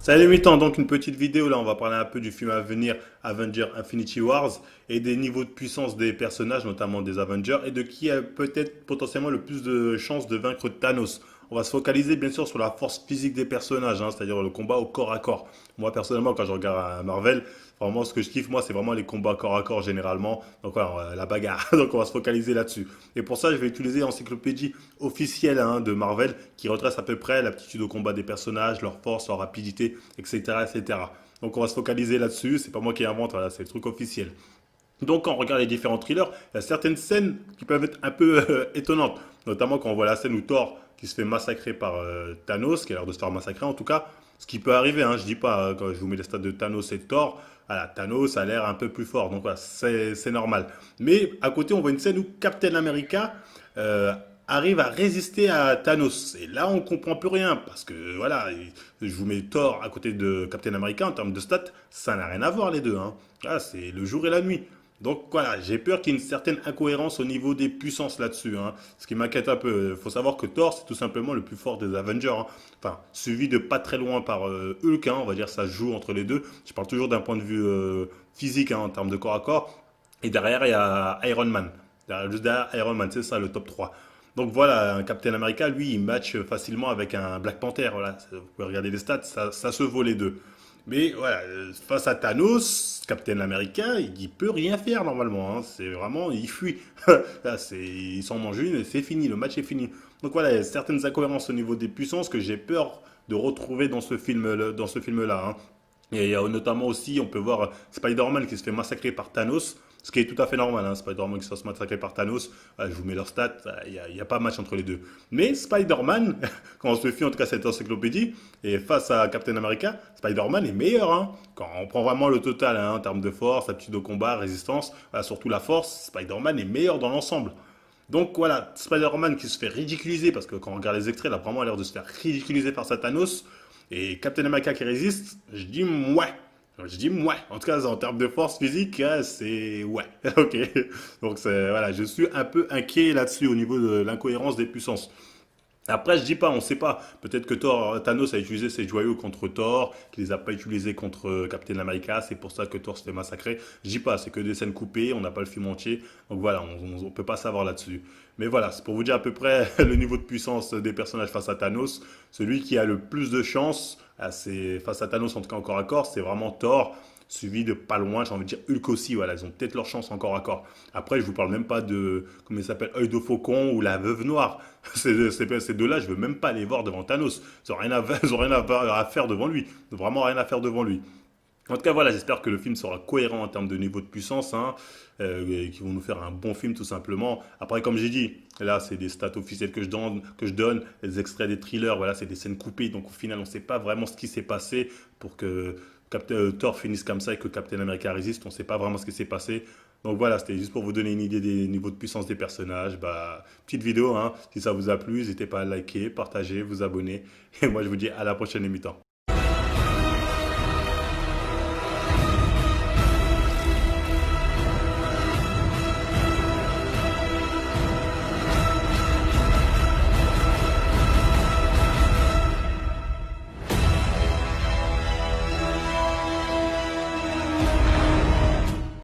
Salut mi-temps, donc une petite vidéo là, on va parler un peu du film à venir, Avengers Infinity Wars, et des niveaux de puissance des personnages, notamment des Avengers, et de qui a peut-être potentiellement le plus de chances de vaincre Thanos. On va se focaliser bien sûr sur la force physique des personnages, hein, c'est-à-dire le combat au corps à corps. Moi personnellement, quand je regarde Marvel, vraiment ce que je kiffe moi, c'est vraiment les combats corps à corps généralement, donc voilà, la bagarre, donc on va se focaliser là-dessus. Et pour ça, je vais utiliser l'encyclopédie officielle hein, de Marvel, qui retrace à peu près l'aptitude au combat des personnages, leur force, leur rapidité, etc., etc. Donc on va se focaliser là-dessus, c'est pas moi qui invente, voilà, c'est le truc officiel. Donc quand on regarde les différents thrillers, il y a certaines scènes qui peuvent être un peu étonnantes, notamment quand on voit la scène où Thor qui se fait massacrer par Thanos, qui a l'air de se faire massacrer en tout cas, ce qui peut arriver, hein, je dis pas, quand je vous mets les stats de Thanos et de Thor, voilà, Thanos a l'air un peu plus fort, donc voilà, c'est normal. Mais à côté, on voit une scène où Captain America euh, arrive à résister à Thanos. Et là, on comprend plus rien, parce que voilà, je vous mets Thor à côté de Captain America en termes de stats, ça n'a rien à voir les deux. Hein. Là, c'est le jour et la nuit. Donc voilà, j'ai peur qu'il y ait une certaine incohérence au niveau des puissances là-dessus, hein, ce qui m'inquiète un peu. Il faut savoir que Thor, c'est tout simplement le plus fort des Avengers, hein. Enfin, suivi de pas très loin par Hulk, hein, on va dire ça se joue entre les deux. Je parle toujours d'un point de vue physique, hein, en termes de corps à corps. Et derrière, il y a Iron Man. Juste derrière Iron Man, c'est ça le top 3. Donc voilà, un Captain America, lui, il match facilement avec un Black Panther. Voilà, vous pouvez regarder les stats, ça se vaut les deux. Mais voilà, face à Thanos, Captain America, il peut rien faire normalement. Hein. C'est vraiment, il fuit. Là, il s'en mange une et c'est fini, le match est fini. Donc voilà, il y a certaines incohérences au niveau des puissances que j'ai peur de retrouver dans ce film-là. Hein. Et notamment aussi, on peut voir Spider-Man qui se fait massacrer par Thanos, ce qui est tout à fait normal. Hein, Spider-Man qui se fait massacrer par Thanos, je vous mets leurs stats, il y a pas match entre les deux. Mais Spider-Man, quand on se fie en tout cas à cette encyclopédie, et face à Captain America, Spider-Man est meilleur. Hein. Quand on prend vraiment le total hein, en termes de force, aptitude au combat, résistance, surtout la force, Spider-Man est meilleur dans l'ensemble. Donc voilà, Spider-Man qui se fait ridiculiser, parce que quand on regarde les extraits, il a vraiment l'air de se faire ridiculiser par sa Thanos. Et Captain America qui résiste, je dis ouais. Je dis ouais. En tout cas, en termes de force physique, c'est ouais. Ok. Donc voilà, je suis un peu inquiet là-dessus au niveau de l'incohérence des puissances. Après, je dis pas, on sait pas. Peut-être que Thanos a utilisé ses joyaux contre Thor, qu'il les a pas utilisés contre Captain America. C'est pour ça que Thor se fait massacrer. Je dis pas, c'est que des scènes coupées, on n'a pas le film entier. Donc voilà, on peut pas savoir là-dessus. Mais voilà, c'est pour vous dire à peu près le niveau de puissance des personnages face à Thanos. Celui qui a le plus de chance, face à Thanos en tout cas encore à corps, c'est vraiment Thor suivi de pas loin, j'ai envie de dire Hulk aussi, voilà, ils ont peut-être leur chance encore à corps. Après, je vous parle même pas de, comment il s'appelle, Œil de Faucon ou la Veuve Noire. Ces deux-là, je veux même pas les voir devant Thanos. Ils ont rien à faire devant lui. Vraiment rien à faire devant lui. En tout cas, voilà, j'espère que le film sera cohérent en termes de niveau de puissance, hein, et qu'ils vont nous faire un bon film tout simplement. Après, comme j'ai dit, là, c'est des stats officielles que je donne, les extraits des thrillers, voilà, c'est des scènes coupées, donc au final, on ne sait pas vraiment ce qui s'est passé pour que Thor finisse comme ça et que Captain America résiste, on ne sait pas vraiment ce qui s'est passé. Donc voilà, c'était juste pour vous donner une idée des niveaux de puissance des personnages. Bah, petite vidéo, hein, si ça vous a plu, n'hésitez pas à liker, partager, vous abonner. Et moi, je vous dis à la prochaine émission.